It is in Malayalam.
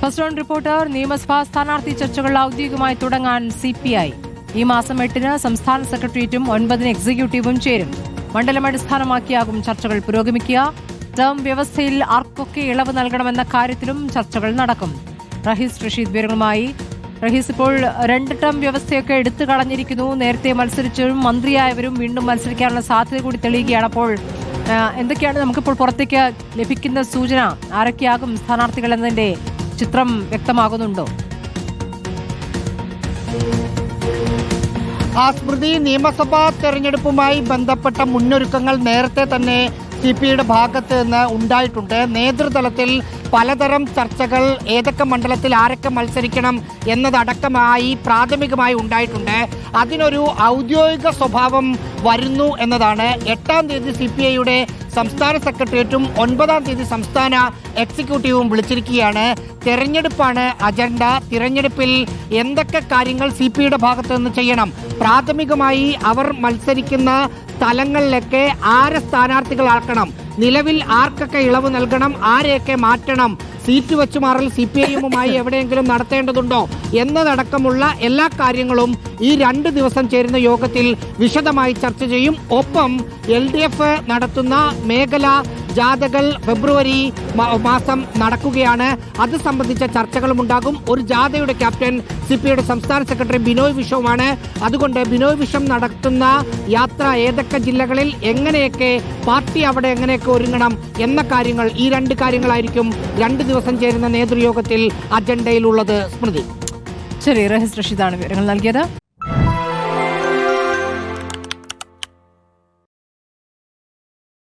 First round reporter. നിയമസഭാ സ്ഥാനാർത്ഥി ചർച്ചകൾ ഔദ്യോഗികമായി തുടങ്ങാൻ CPI. ഈ മാസം 8-ന് സംസ്ഥാന സെക്രട്ടേറിയറ്റും 9-ന് എക്സിക്യൂട്ടീവും ചേരും. മണ്ഡലം അടിസ്ഥാനമാക്കിയാകും ചർച്ചകൾ പുരോഗമിക്കുക. ടേം വ്യവസ്ഥയിൽ ആർക്കൊക്കെ ഇളവ് നൽകണമെന്ന കാര്യത്തിലും ചർച്ചകൾ നടക്കും. റഹീസ് റഷീദ് വിവരങ്ങളുമായി. റഹീസ്, ഇപ്പോൾ 2 ടേം വ്യവസ്ഥയൊക്കെ എടുത്തു കളഞ്ഞിരിക്കുന്നു. നേരത്തെ മത്സരിച്ചവരും മന്ത്രിയായവരും വീണ്ടും മത്സരിക്കാനുള്ള സാധ്യത കൂടി തെളിയുകയാണ്. അപ്പോൾ എന്തൊക്കെയാണ് നമുക്കിപ്പോൾ പുറത്തേക്ക് ലഭിക്കുന്ന സൂചന? ആരൊക്കെയാകും സ്ഥാനാർത്ഥികൾ എന്നതിന്റെ ചിത്രം വ്യക്തമാകുന്നുണ്ടോ? സ്മൃതി, നിയമസഭാ തെരഞ്ഞെടുപ്പുമായി ബന്ധപ്പെട്ട മുന്നൊരുക്കങ്ങൾ നേരത്തെ തന്നെ CPIയുടെ ഭാഗത്ത് നിന്ന് ഉണ്ടായിട്ടുണ്ട്. നേതൃതലത്തിൽ പലതരം ചർച്ചകൾ ഏതൊക്കെ മണ്ഡലത്തിൽ ആരൊക്കെ മത്സരിക്കണം എന്നതടക്കമായി പ്രാഥമികമായി ഉണ്ടായിട്ടുണ്ട്. അതിനൊരു ഔദ്യോഗിക സ്വഭാവം വരുന്നു എന്നതാണ്. 8-ാം തീയതി CPIയുടെ സംസ്ഥാന സെക്രട്ടേറിയറ്റും 9-ാം തീയതി സംസ്ഥാന എക്സിക്യൂട്ടീവും വിളിച്ചിരിക്കുകയാണ്. തെരഞ്ഞെടുപ്പാണ് അജണ്ട. തിരഞ്ഞെടുപ്പിൽ എന്തൊക്കെ കാര്യങ്ങൾ CPIയുടെ ഭാഗത്ത് നിന്ന് ചെയ്യണം, പ്രാഥമികമായി അവർ മത്സരിക്കുന്ന സ്ഥലങ്ങളിലൊക്കെ ആരെ സ്ഥാനാർത്ഥികളാക്കണം, നിലവിൽ ആർക്കൊക്കെ ഇളവ് നൽകണം, ആരെയൊക്കെ മാറ്റണം, സീറ്റ് വെച്ച് മാറൽ CPIയുമായി എവിടെയെങ്കിലും നടത്തേണ്ടതുണ്ടോ എന്നതടക്കമുള്ള എല്ലാ കാര്യങ്ങളും ഈ 2 ദിവസം ചേരുന്ന യോഗത്തിൽ വിശദമായി ചർച്ച ചെയ്യും. ഒപ്പം LDF നടത്തുന്ന മേഖല ജാഥകൾ ഫെബ്രുവരി മാസം നടക്കുകയാണ്. അത് സംബന്ധിച്ച ചർച്ചകളും ഉണ്ടാകും. ഒരു ജാഥയുടെ ക്യാപ്റ്റൻ CPIയുടെ സംസ്ഥാന സെക്രട്ടറി ബിനോയ് വിശ്വമാണ്. അതുകൊണ്ട് ബിനോയ് വിശ്വം നടത്തുന്ന യാത്ര ഏതൊക്കെ ജില്ലകളിൽ എങ്ങനെയൊക്കെ പാർട്ടി അവിടെ എങ്ങനെയൊക്കെ ഒരുങ്ങണം എന്ന കാര്യങ്ങൾ, ഈ 2 കാര്യങ്ങളായിരിക്കും 2 ദിവസം ചേരുന്ന നേതൃയോഗത്തിൽ അജണ്ടയിലുള്ളത്. സ്മൃതി. ശരി, റഹീസ് റഷീദാണ് വിവരങ്ങൾ നൽകിയത്.